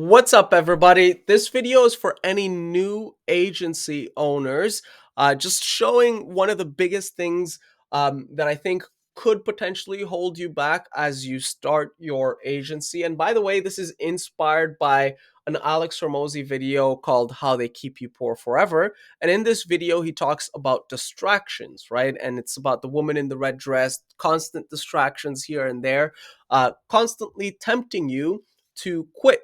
What's up, everybody? This video is for any new agency owners, just showing one of the biggest things that I think could potentially hold you back as you start your agency. And by the way, this is inspired by an Alex Hormozi video called How They Keep You Poor Forever. And in this video, he talks about distractions, right? And it's about the woman in the red dress, constant distractions here and there, constantly tempting you to quit.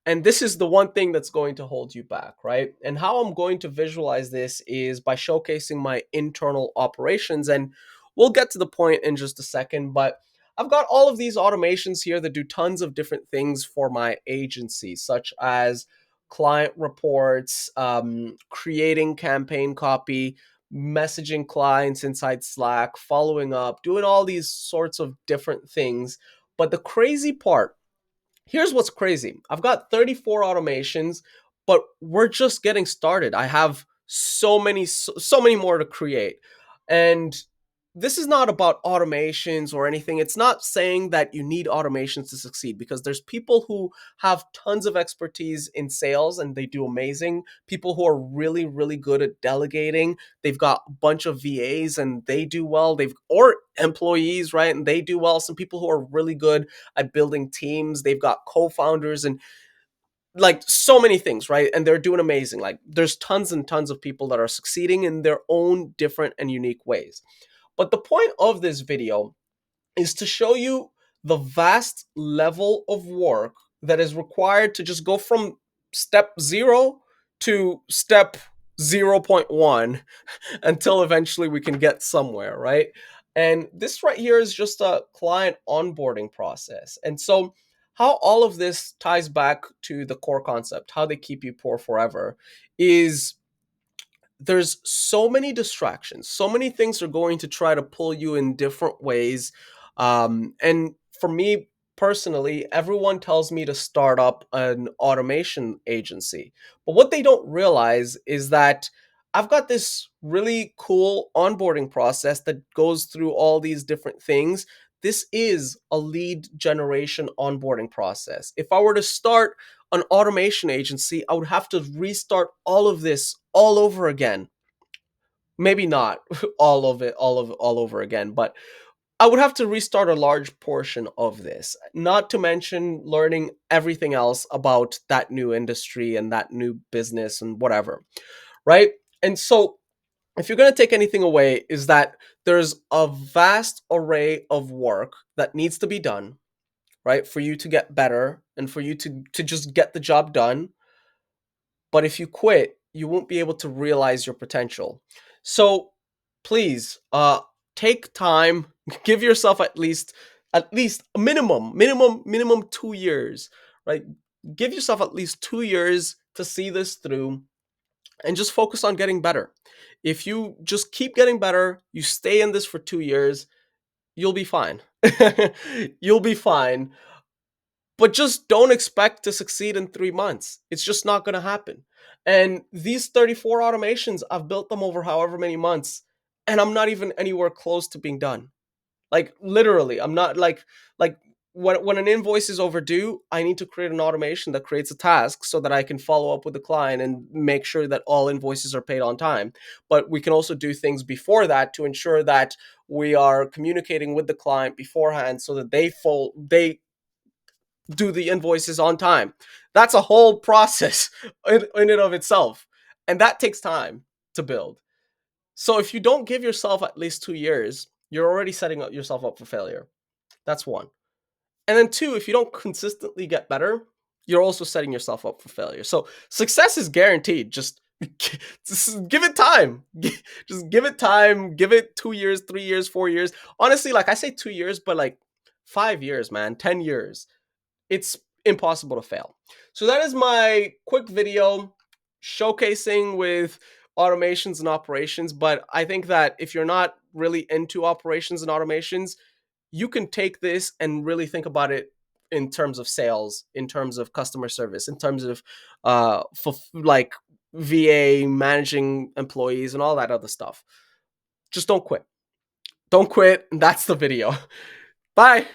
And this is the one thing that's going to hold you back, right? And how I'm going to visualize this is by showcasing my internal operations. And we'll get to the point in just a second, but I've got all of these automations here that do tons of different things for my agency, such as client reports, creating campaign copy, messaging clients inside Slack, following up, doing all these sorts of different things. But the crazy part, here's what's crazy. I've got 34 automations, but we're just getting started. I have so many more to create. And this is not about automations or anything. It's not saying that you need automations to succeed, because there's people who have tons of expertise in sales and they do amazing. People who are really, really good at delegating. They've got a bunch of VAs and they do well. Or employees, right? And they do well. Some people who are really good at building teams. They've got co-founders and like so many things, right? And they're doing amazing. Like there's tons and tons of people that are succeeding in their own different and unique ways. But the point of this video is to show you the vast level of work that is required to just go from step 0 to step 0.1 until eventually we can get somewhere, right? And this right here is just a client onboarding process. And so how all of this ties back to the core concept, how they keep you poor forever, is there's so many distractions, so many things are going to try to pull you in different ways. And for me personally, everyone tells me to start up an automation agency, but what they don't realize is that I've got this really cool onboarding process that goes through all these different things. This is a lead generation onboarding process. If I were to start an automation agency, I would have to restart all of this all over again. Maybe not all of it, all over again, but I would have to restart a large portion of this, not to mention learning everything else about that new industry and that new business and whatever, right? And so if you're going to take anything away, is that there's a vast array of work that needs to be done, right, for you to get better and for you to just get the job done. But if you quit, you won't be able to realize your potential. So please, take time, give yourself at least a minimum 2 years, right? Give yourself at least 2 years to see this through and just focus on getting better. If you just keep getting better, you stay in this for 2 years, you'll be fine. You'll be fine. But just don't expect to succeed in 3 months. It's just not going to happen. And these 34 automations, I've built them over however many months, and I'm not even anywhere close to being done. Like literally, I'm not like when an invoice is overdue, I need to create an automation that creates a task so that I can follow up with the client and make sure that all invoices are paid on time. But we can also do things before that to ensure that we are communicating with the client beforehand so that they do the invoices on time. That's a whole process in and of itself. And that takes time to build. So if you don't give yourself at least 2 years, you're already setting up yourself up for failure. That's one. And then two, if you don't consistently get better, you're also setting yourself up for failure. So success is guaranteed. Just give it time. Just give it time. Give it 2 years, 3 years, 4 years. Honestly, like I say 2 years, but like 5 years, man, 10 years, it's impossible to fail. So that is my quick video showcasing with automations and operations. But I think that if you're not really into operations and automations, you can take this and really think about it in terms of sales, in terms of customer service, in terms of like VA, managing employees and all that other stuff. Just don't quit. Don't quit. And that's the video. Bye.